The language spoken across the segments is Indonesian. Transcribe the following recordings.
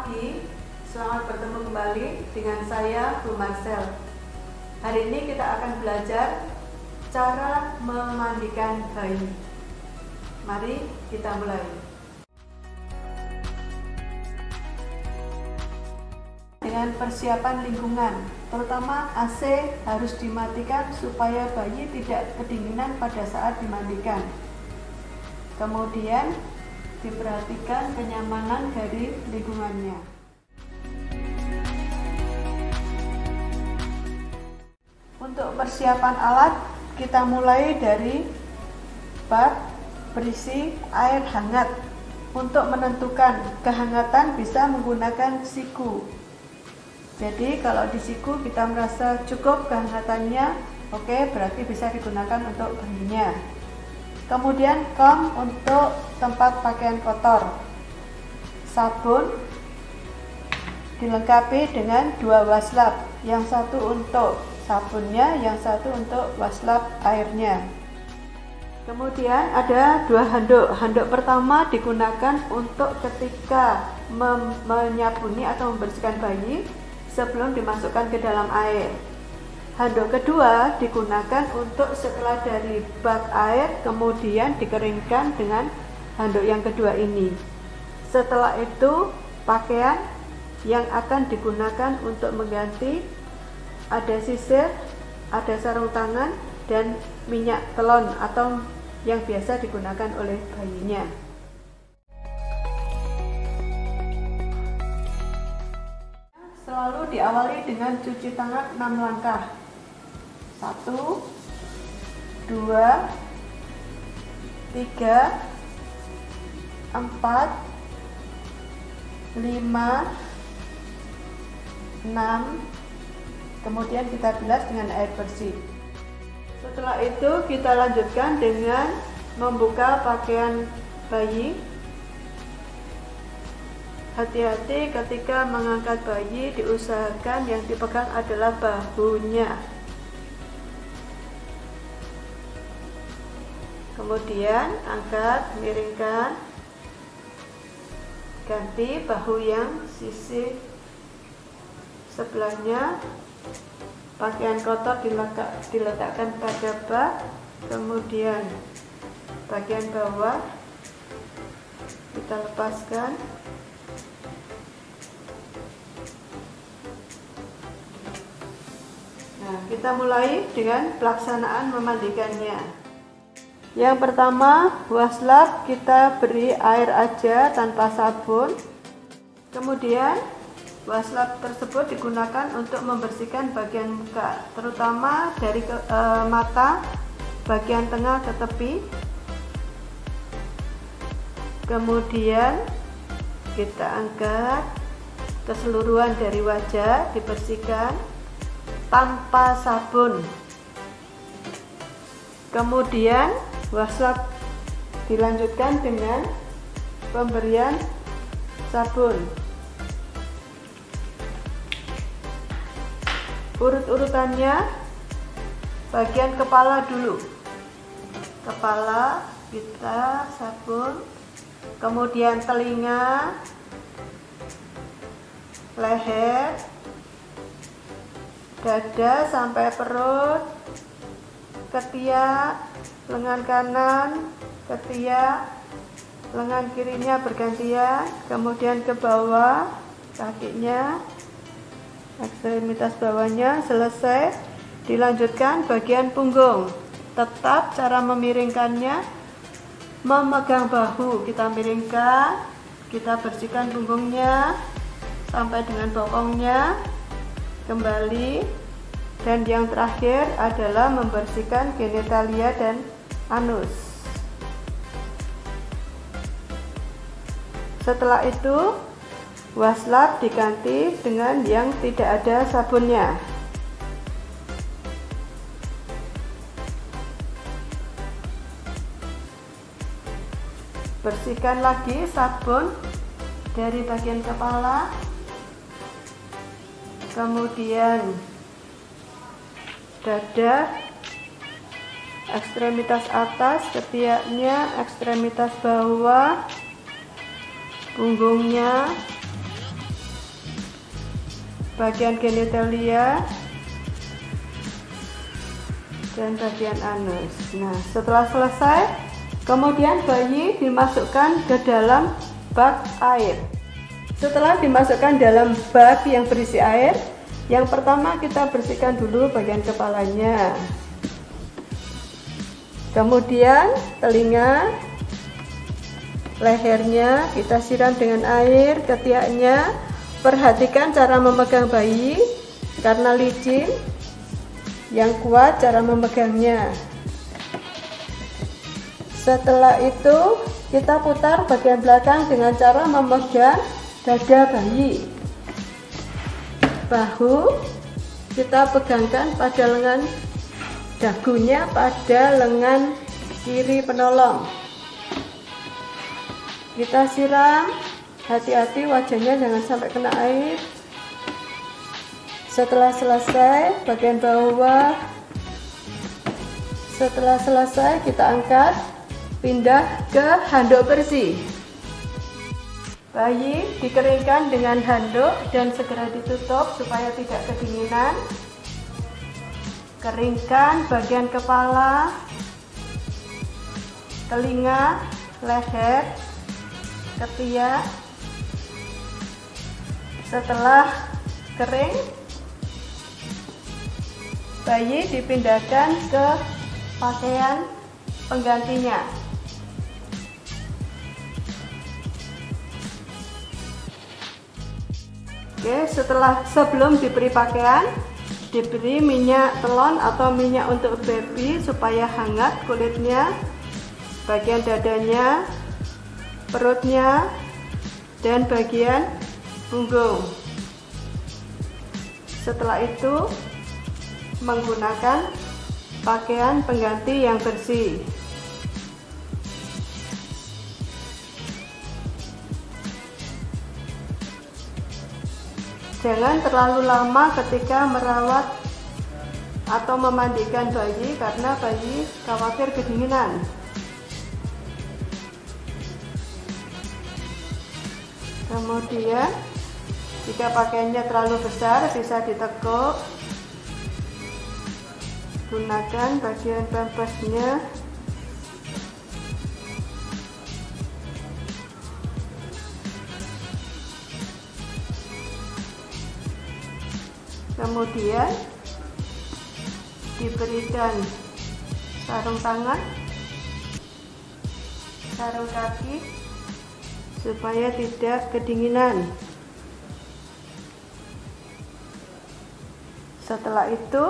pagi, selamat bertemu kembali dengan saya Bu Marcel. Hari ini kita akan belajar cara memandikan bayi. Mari kita mulai. Dengan persiapan lingkungan, terutama AC harus dimatikan supaya bayi tidak kedinginan pada saat dimandikan. Kemudian diperhatikan kenyamanan dari lingkungannya. Untuk persiapan alat, kita mulai dari bak berisi air hangat. Untuk menentukan kehangatan bisa menggunakan siku. Jadi kalau di siku kita merasa cukup kehangatannya, oke, berarti bisa digunakan untuk bayinya. Kemudian kom untuk tempat pakaian kotor. Sabun dilengkapi dengan 2 waslap, yang satu untuk sabunnya, yang satu untuk waslap airnya. Kemudian ada 2 handuk. Handuk pertama digunakan untuk ketika menyabuni atau membersihkan bayi sebelum dimasukkan ke dalam air. Handuk kedua digunakan untuk setelah dari bak air kemudian dikeringkan dengan handuk yang kedua ini. Setelah itu pakaian yang akan digunakan untuk mengganti ada sisir, ada sarung tangan, dan minyak telon atau yang biasa digunakan oleh bayinya. Selalu diawali dengan cuci tangan 6 langkah. 1, 2, 3, 4, 5, 6, kemudian kita bilas dengan air bersih. Setelah itu kita lanjutkan dengan membuka pakaian bayi. Hati-hati ketika mengangkat bayi, diusahakan yang dipegang adalah bahunya. Kemudian angkat, miringkan, ganti bahu yang sisi sebelahnya. Pakaian kotor diletakkan pada bak, kemudian bagian bawah kita lepaskan. Nah, kita mulai dengan pelaksanaan memandikannya. Yang pertama, waslap kita beri air aja tanpa sabun. Kemudian waslap tersebut digunakan untuk membersihkan bagian muka, terutama dari mata, bagian tengah ke tepi. Kemudian kita angkat keseluruhan dari wajah, dibersihkan tanpa sabun. Kemudian waslap dilanjutkan dengan pemberian sabun. Urut-urutannya, bagian kepala dulu. Kepala kita sabun, kemudian telinga, leher, dada sampai perut, ketiak, lengan kanan, ketiak, lengan kirinya bergantian, kemudian ke bawah, kakinya, ekstremitas bawahnya selesai. Dilanjutkan bagian punggung. Tetap cara memiringkannya, memegang bahu, kita miringkan, kita bersihkan punggungnya sampai dengan bokongnya, kembali. Dan yang terakhir adalah membersihkan genitalia dan anus. Setelah itu waslap diganti dengan yang tidak ada sabunnya. Bersihkan lagi sabun dari bagian kepala, kemudian dada, ekstremitas atas, ketiaknya, ekstremitas bawah, punggungnya, bagian genitalia, dan bagian anus. Nah, setelah selesai, kemudian bayi dimasukkan ke dalam bak air. Setelah dimasukkan dalam bak yang berisi air, yang pertama kita bersihkan dulu bagian kepalanya. Kemudian telinga, lehernya kita siram dengan air, ketiaknya. Perhatikan cara memegang bayi, karena licin, yang kuat cara memegangnya. Setelah itu kita putar bagian belakang dengan cara memegang dada bayi. Bahu kita pegangkan pada lengan, dagunya pada lengan kiri penolong. Kita siram, hati-hati wajahnya jangan sampai kena air. Setelah selesai bagian bawah, setelah selesai kita angkat, pindah ke handuk bersih. Bayi dikeringkan dengan handuk dan segera ditutup supaya tidak kedinginan. Keringkan bagian kepala, telinga, leher, ketiak. Setelah kering, bayi dipindahkan ke pakaian penggantinya. Oke, sebelum diberi pakaian, diberi minyak telon atau minyak untuk baby supaya hangat kulitnya, bagian dadanya, perutnya, dan bagian punggung. Setelah itu menggunakan pakaian pengganti yang bersih. Jangan terlalu lama ketika merawat atau memandikan bayi karena bayi khawatir kedinginan. Kemudian jika pakaiannya terlalu besar bisa ditekuk. Gunakan bagian pampasnya. Kemudian diberikan sarung tangan, sarung kaki supaya tidak kedinginan. Setelah itu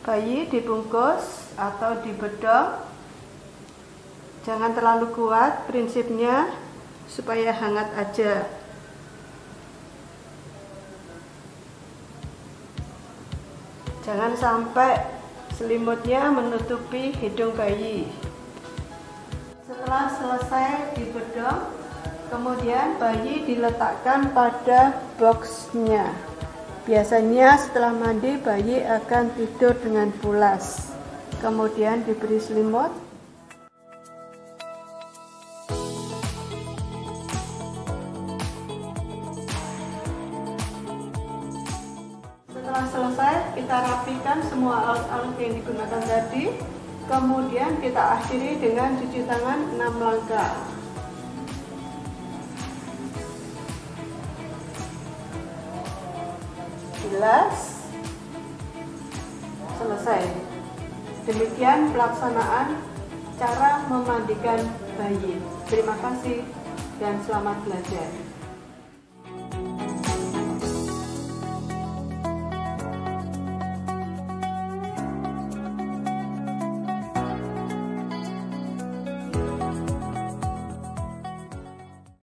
bayi dibungkus atau dibedong. Jangan terlalu kuat, prinsipnya supaya hangat aja. Jangan sampai selimutnya menutupi hidung bayi. Setelah selesai dibedong, kemudian bayi diletakkan pada boxnya. Biasanya setelah mandi bayi akan tidur dengan pulas. Kemudian diberi selimut. Setelah selesai kita rapikan semua alat-alat yang digunakan tadi. Kemudian kita akhiri dengan cuci tangan 6 langkah. Bilas, selesai. Demikian pelaksanaan cara memandikan bayi. Terima kasih dan selamat belajar.